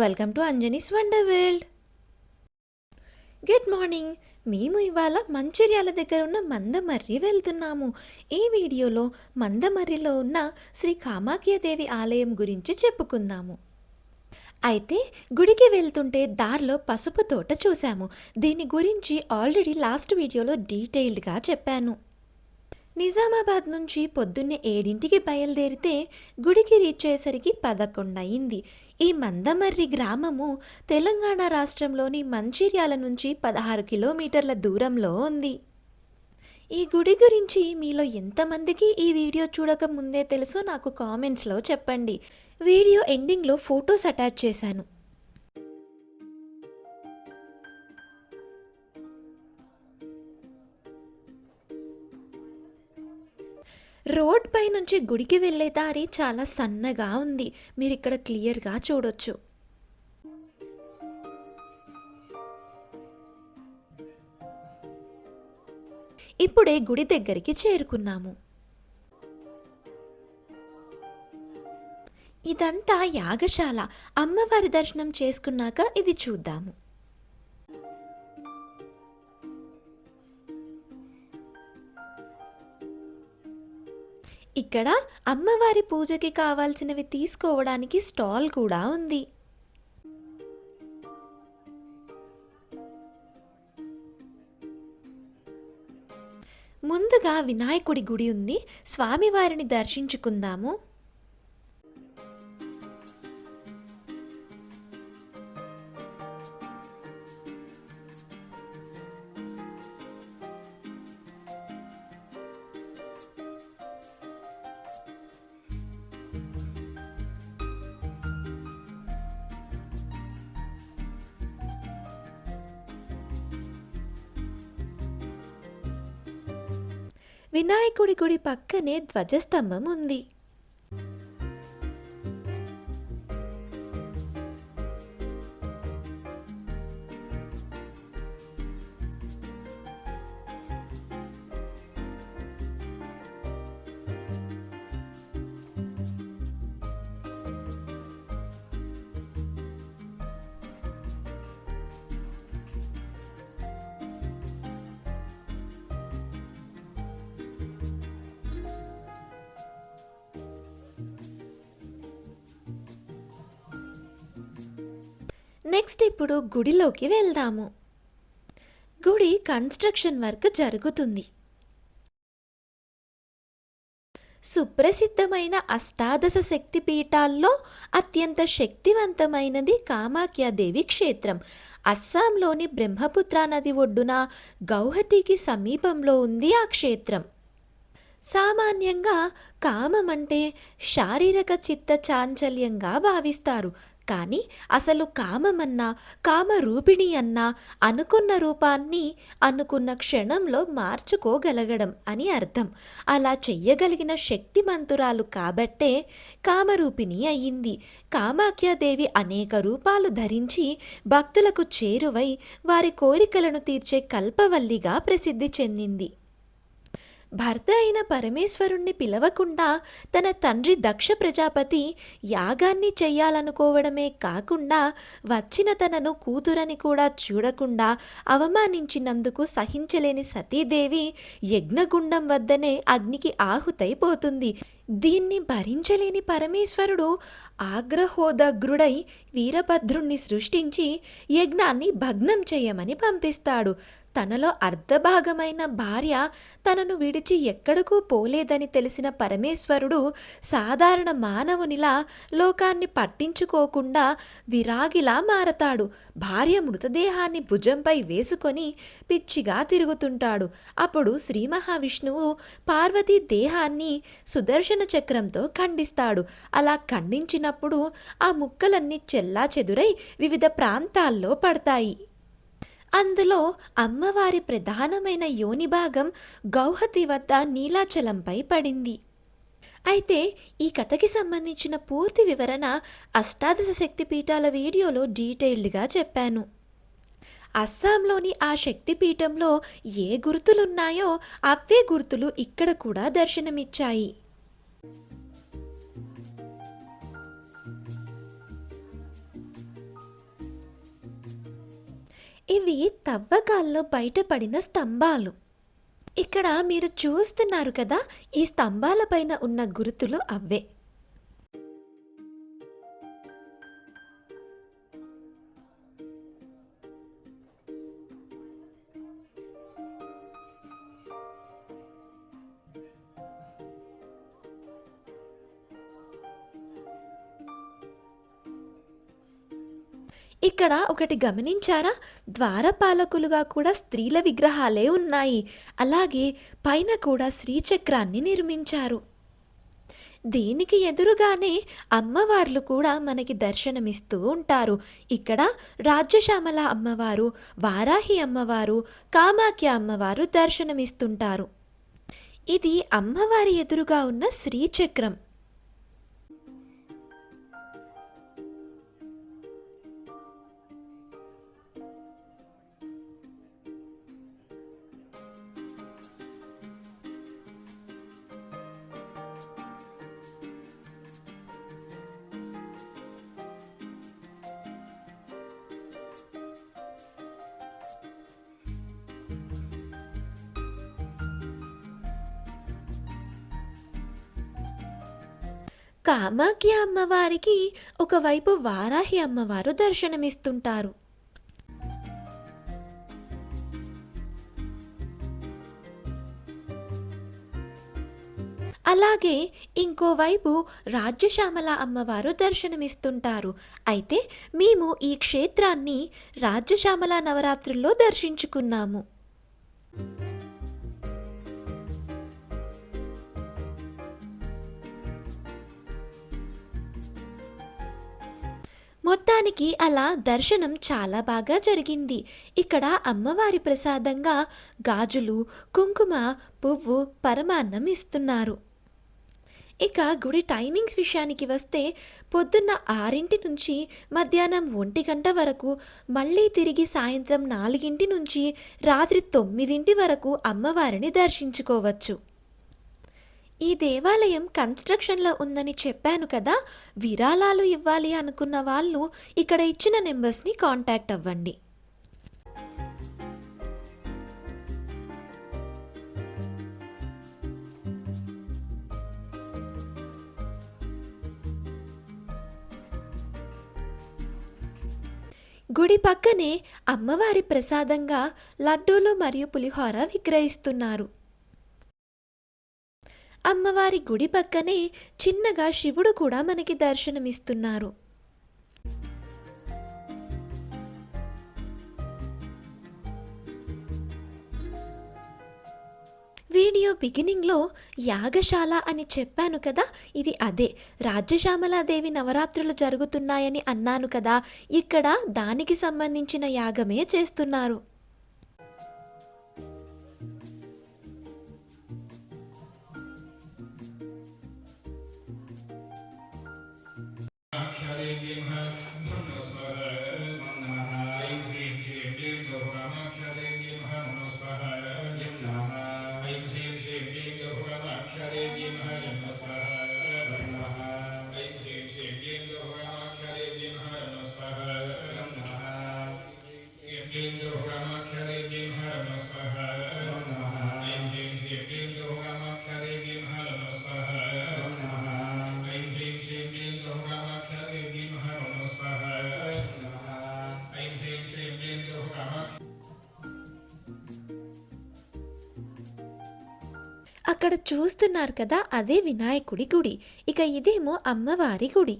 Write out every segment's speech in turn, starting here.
Welcome to Anjani's wonder world. Good morning. మేము ఇవాళ మంచిర్యాల దగ్గర ఉన్న మందమర్రి వెళ్తున్నాము. ఈ వీడియోలో మందమర్రిలో ఉన్న శ్రీ కామాఖ్యాదేవి ఆలయం గురించి చెప్పుకుందాము. అయితే గుడికి వెళ్తుంటే దారిలో పసుపు తోట చూశాము. దీని గురించి ఆల్రెడీ లాస్ట్ వీడియోలో డీటెయిల్డ్గా చెప్పాను. నిజామాబాద్ నుంచి పొద్దున్నే 7ంటికి బయలుదేరితే గుడికి రీచ్ అయ్యేసరికి 11 అయింది. ఈ మందమర్రి గ్రామము తెలంగాణ రాష్ట్రంలోని మంచిర్యాల నుంచి 16 కిలోమీటర్ల దూరంలో ఉంది. ఈ గుడి గురించి మీలో ఎంతమందికి ఈ వీడియో చూడక ముందే తెలుసో నాకు కామెంట్స్లో చెప్పండి. వీడియో ఎండింగ్లో ఫొటోస్ అటాచ్ చేశాను. రోడ్ పై నుంచి గుడికి వెళ్ళే దారి చాలా సన్నగా ఉంది. మీరు ఇక్కడ క్లియర్గా చూడొచ్చు. ఇప్పుడే గుడి దగ్గరికి చేరుకున్నాము. ఇదంతా యాగశాల. అమ్మవారి దర్శనం చేసుకున్నాక ఇది చూద్దాము. ఇక్కడ అమ్మవారి పూజకి కావాల్సినవి తీసుకోవడానికి స్టాల్ కూడా ఉంది. ముందుగా వినాయకుడి గుడి ఉంది. స్వామివారిని దర్శించుకుందాము. వినాయకుడి గుడి పక్కనే ధ్వజస్తంభం ఉంది. నెక్స్ట్ ఇప్పుడు గుడిలోకి వెళ్దాము. గుడి కన్స్ట్రక్షన్ వర్క్ జరుగుతుంది. సుప్రసిద్ధమైన అష్టాదశ శక్తి పీఠాల్లో అత్యంత శక్తివంతమైనది కామాఖ్యాదేవి క్షేత్రం. అస్సాంలోని బ్రహ్మపుత్ర నది ఒడ్డున గౌహటికి సమీపంలో ఉంది ఆ క్షేత్రం. సామాన్యంగా కామం అంటే శారీరక చిత్త చాంచల్యంగా భావిస్తారు. కానీ అసలు కామమన్నా కామరూపిణి అన్నా అనుకున్న రూపాన్ని అనుకున్న క్షణంలో మార్చుకోగలగడం అని అర్థం. అలా చెయ్యగలిగిన శక్తిమంతురాలు కాబట్టే కామరూపిణి అయ్యింది. కామాఖ్యాదేవి అనేక రూపాలు ధరించి భక్తులకు చేరువై వారి కోరికలను తీర్చే కల్పవల్లిగా ప్రసిద్ధి చెందింది. భర్త అయిన పరమేశ్వరుణ్ణి పిలవకుండా తన తండ్రి దక్ష ప్రజాపతి యాగాన్ని చెయ్యాలనుకోవడమే కాకుండా వచ్చిన తనను కూతురని కూడా చూడకుండా అవమానించినందుకు సహించలేని సతీదేవి యజ్ఞగుండం వద్దనే అగ్నికి ఆహుతైపోతుంది. దీన్ని భరించలేని పరమేశ్వరుడు ఆగ్రహోదగ్రుడై వీరభద్రుణ్ణి సృష్టించి యజ్ఞాన్ని భగ్నం చేయమని పంపిస్తాడు. తనలో అర్ధభాగమైన భార్య తనను విడిచి ఎక్కడకు పోలేదని తెలిసిన పరమేశ్వరుడు సాధారణ మానవునిలా లోకాన్ని పట్టించుకోకుండా విరాగిలా మారతాడు. భార్య మృతదేహాన్ని భుజంపై వేసుకొని పిచ్చిగా తిరుగుతుంటాడు. అప్పుడు శ్రీ మహావిష్ణువు పార్వతీ దేహాన్ని సుదర్శన చక్రంతో ఖండిస్తాడు. అలా ఖండించినప్పుడు ఆ ముక్కలన్నీ చెల్లాచెదురై వివిధ ప్రాంతాల్లో పడతాయి. అందులో అమ్మవారి ప్రధానమైన యోని భాగం గౌహతి వద్ద నీలాచలంపై పడింది. అయితే ఈ కథకి సంబంధించిన పూర్తి వివరణ అష్టాదశ శక్తిపీఠాల వీడియోలో డీటెయిల్డ్గా చెప్పాను. అస్సాంలోని ఆ శక్తిపీఠంలో ఏ గుర్తులున్నాయో అవే గుర్తులు ఇక్కడ కూడా దర్శనమిచ్చాయి. ఇవి తవ్వకాల్లో బయటపడిన స్తంభాలు. ఇక్కడ మీరు చూస్తున్నారు కదా, ఈ స్తంభాలపైన ఉన్న గుర్తులు అవే. ఇక్కడ ఒకటి గమనించారా? ద్వారపాలకులుగా కూడా స్త్రీల విగ్రహాలే ఉన్నాయి. అలాగే పైన కూడా శ్రీచక్రాన్ని నిర్మించారు. దీనికి ఎదురుగానే అమ్మవార్లు కూడా మనకి దర్శనమిస్తూ ఉంటారు. ఇక్కడ రాజ్యశ్యామల అమ్మవారు, వారాహి అమ్మవారు, కామాఖ్య అమ్మవారు దర్శనమిస్తుంటారు. ఇది అమ్మవారి ఎదురుగా ఉన్న శ్రీచక్రం. కామాఖ్య అమ్మవారికి ఒకవైపు వారాహి అమ్మవారు దర్శనమిస్తుంటారు. అలాగే ఇంకోవైపు రాజ్యశ్యామల అమ్మవారు దర్శనమిస్తుంటారు. అయితే మేము ఈ క్షేత్రాన్ని రాజ్యశ్యామల నవరాత్రుల్లో దర్శించుకున్నాము. మొత్తానికి అలా దర్శనం చాలా బాగా జరిగింది. ఇక్కడ అమ్మవారి ప్రసాదంగా గాజులు, కుంకుమ, పువ్వు, పరమాన్నం ఇస్తున్నారు. ఇక గుడి టైమింగ్స్ విషయానికి వస్తే పొద్దున్న 6 నుంచి మధ్యాహ్నం 1 వరకు, మళ్ళీ తిరిగి సాయంత్రం 4 నుంచి రాత్రి 9 వరకు అమ్మవారిని దర్శించుకోవచ్చు. ఈ దేవాలయం కన్స్ట్రక్షన్లో ఉందని చెప్పాను కదా. విరాళాలు ఇవ్వాలి అనుకున్న వాళ్ళు ఇక్కడ ఇచ్చిన నెంబర్స్ని కాంటాక్ట్ అవ్వండి. గుడి పక్కనే అమ్మవారి ప్రసాదంగా లడ్డూలు మరియు పులిహోర విక్రయిస్తున్నారు. అమ్మవారి గుడి పక్కనే చిన్నగా శివుడు కూడా మనకి దర్శనమిస్తున్నారు. వీడియో బిగినింగ్లో యాగశాల అని చెప్పాను కదా, ఇది అదే. రాజ్యశ్యామలాదేవి నవరాత్రులు జరుగుతున్నాయని అన్నాను కదా, ఇక్కడ దానికి సంబంధించిన యాగమే చేస్తున్నారు. అక్కడ చూస్తున్నారు కదా, అదే వినాయకుడి గుడి. ఇక ఇదేమో అమ్మవారి గుడి.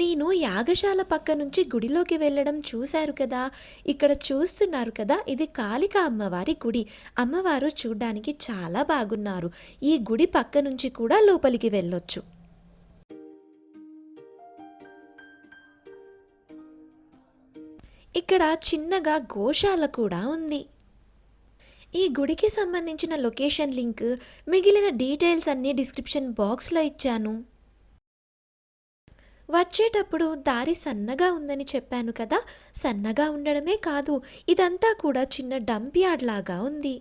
నేను యాగశాల పక్క నుంచి గుడిలోకి వెళ్ళడం చూశారు కదా. ఇక్కడ చూస్తున్నారు కదా, ఇది కాళిక అమ్మవారి గుడి. అమ్మవారు చూడ్డానికి చాలా బాగున్నారు. ఈ గుడి పక్క నుంచి కూడా లోపలికి వెళ్ళొచ్చు. ఇక్కడ చిన్నగా గోశాల కూడా ఉంది. ఈ గుడికి సంబంధించిన లొకేషన్ లింక్, మిగిలిన డీటెయిల్స్ అన్నీ డిస్క్రిప్షన్ బాక్స్లో ఇచ్చాను. వచ్చేటప్పుడు దారి సన్నగా ఉందని చెప్పాను కదా, సన్నగా ఉండడమే కాదు, ఇదంతా కూడా చిన్న డంప్ యార్డ్ లాగా ఉంది.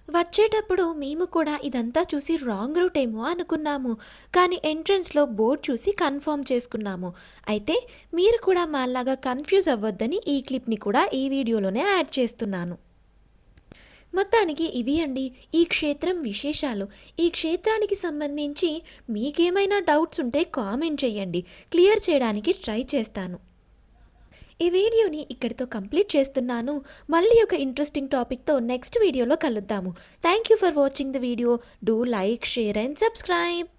వచ్చేటప్పుడు మేము కూడా ఇదంతా చూసి రాంగ్ రూట్ ఏమో అనుకున్నాము, కానీ ఎంట్రన్స్లో బోర్డ్ చూసి కన్ఫర్మ్ చేసుకున్నాము. అయితే మీరు కూడా మాలాగా కన్ఫ్యూజ్ అవ్వొద్దని ఈ క్లిప్ని కూడా ఈ వీడియోలోనే యాడ్ చేస్తున్నాను. మొత్తానికి ఇవి అండి ఈ క్షేత్రం విశేషాలు. ఈ క్షేత్రానికి సంబంధించి మీకేమైనా డౌట్స్ ఉంటే కామెంట్ చేయండి, క్లియర్ చేయడానికి ట్రై చేస్తాను. ఈ వీడియోని ఇక్కడితో కంప్లీట్ చేస్తున్నాను. మళ్ళీ ఒక ఇంట్రెస్టింగ్ టాపిక్తో నెక్స్ట్ వీడియోలో కలుద్దాము. Thank you for watching the video. Do like, share and subscribe.